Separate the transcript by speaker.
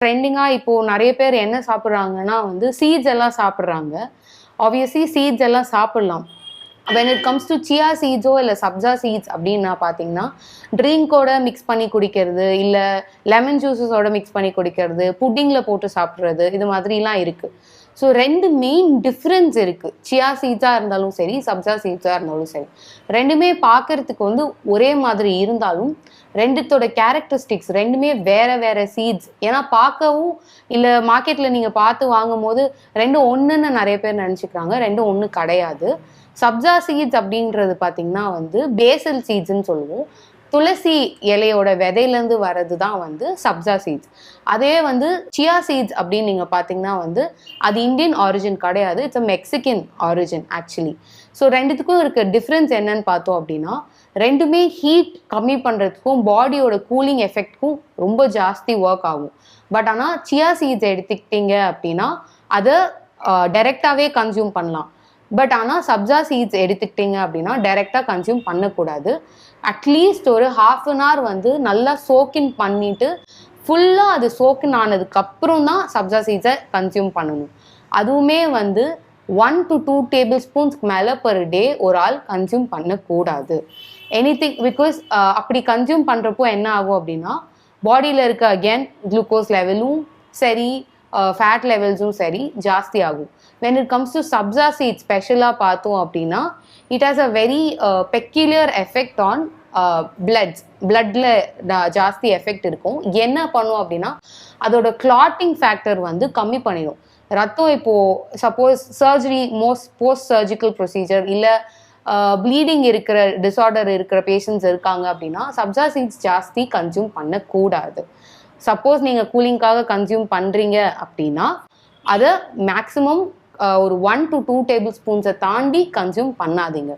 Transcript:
Speaker 1: ட்ரெண்டிங்காக இப்போது நிறைய பேர் என்ன சாப்பிட்றாங்கன்னா வந்து சீட்ஸ் எல்லாம் சாப்பிட்றாங்க. ஆப்வியஸ்லி சீட்ஸ் எல்லாம் சாப்பிட்லாம். வென் இட் கம்ஸ் டு சியா சீட்ஸோ இல்லை சப்ஜா சீட்ஸ் அப்படின்னு பார்த்தீங்கன்னா ட்ரிங்கோட மிக்ஸ் பண்ணி குடிக்கிறது, இல்லை லெமன் ஜூஸஸோட மிக்ஸ் பண்ணி குடிக்கிறது, புட்டிங்கில் போட்டு சாப்பிட்றது, இது மாதிரிலாம் இருக்குது. ஸோ 2 மெயின் டிஃப்ரென்ஸ் இருக்குது. சியா சீட்ஸாக இருந்தாலும் சரி, சப்ஜா சீட்ஸாக இருந்தாலும் சரி, ரெண்டுமே பார்க்கறதுக்கு வந்து ஒரே மாதிரி இருந்தாலும் ரெண்டுத்தோட கேரக்டரிஸ்டிக்ஸ் ரெண்டுமே வேற வேற சீட்ஸ். ஏன்னா பார்க்கவும் இல்லை மார்க்கெட்டில் நீங்கள் பார்த்து வாங்கும் போது ரெண்டும் ஒன்றுன்னு நிறைய பேர் நினச்சிக்கிறாங்க. ரெண்டும் ஒன்று கிடையாது. சப்ஜா சீட்ஸ் அப்படின்றது பார்த்தீங்கன்னா வந்து பேசல் சீட்ஸ்ன்னு சொல்லுவோம். துளசி இலையோட விதையிலேருந்து வர்றது தான் வந்து சப்ஜா சீட்ஸ். அதே வந்து சியா சீட்ஸ் அப்படின்னு நீங்கள் பார்த்தீங்கன்னா வந்து அது இந்தியன் ஆரிஜின் கிடையாது, it's a Mexican origin actually. So ரெண்டுத்துக்கும் இருக்க டிஃப்ரென்ஸ் என்னன்னு பார்த்தோம் அப்படின்னா ரெண்டுமே ஹீட் கம்மி பண்ணுறதுக்கும் பாடியோட கூலிங் எஃபெக்ட்க்கும் ரொம்ப ஜாஸ்தி ஒர்க் ஆகும். பட் ஆனால் சியா சீட்ஸ் எடுத்துக்கிட்டீங்க அப்படின்னா அதை டைரெக்டாகவே கன்சியூம் பண்ணலாம். பட் ஆனால் சப்ஜா சீட்ஸ் எடுத்துக்கிட்டீங்க அப்படின்னா டைரெக்டாக கன்சியூம் பண்ணக்கூடாது. அட்லீஸ்ட் ஒரு ½ வந்து நல்லா சோக்கின் பண்ணிவிட்டு ஃபுல்லாக அது சோக்கின் ஆனதுக்கப்புறம் தான் சப்ஜா சீட்ஸை கன்சியூம் பண்ணணும். அதுவுமே வந்து 1 to 2 டேபிள் ஸ்பூன்ஸ்க்கு மேலே பர் டே ஒரு ஆள் கன்சியூம் பண்ணக்கூடாது. எனிதிங் பிகாஸ் அப்படி கன்சியூம் பண்ணுறப்போ என்ன ஆகும் அப்படின்னா பாடியில் இருக்க அகேன் குளுக்கோஸ் லெவலும் சரி, ஃபேட் லெவல்ஸும் சரி ஜாஸ்தி ஆகும். when it comes to sabja seeds ஸ்பெஷலாக பார்த்தோம் அப்படின்னா it has a very peculiar effect on பிளட்டில் ஜாஸ்தி எஃபெக்ட் இருக்கும். என்ன பண்ணும் அப்படின்னா அதோட கிளாட்டிங் ஃபேக்டர் வந்து கம்மி பண்ணிடும். ரத்தம் இப்போது suppose surgery post surgical procedure இல்லை ப்ளீடிங் இருக்கிற டிஸார்டர் இருக்கிற பேஷண்ட்ஸ் இருக்காங்க அப்படின்னா சப்ஜா சீட்ஸ் ஜாஸ்தி கன்சியூம் பண்ணக்கூடாது. சப்போஸ் நீங்கள் கூலிங்காக கன்சியூம் பண்ணுறீங்க அப்படின்னா அதை மேக்ஸிமம் ஒரு 1 to 2 டேபிள் ஸ்பூன்ஸை தாண்டி கன்சியூம் பண்ணாதீங்க.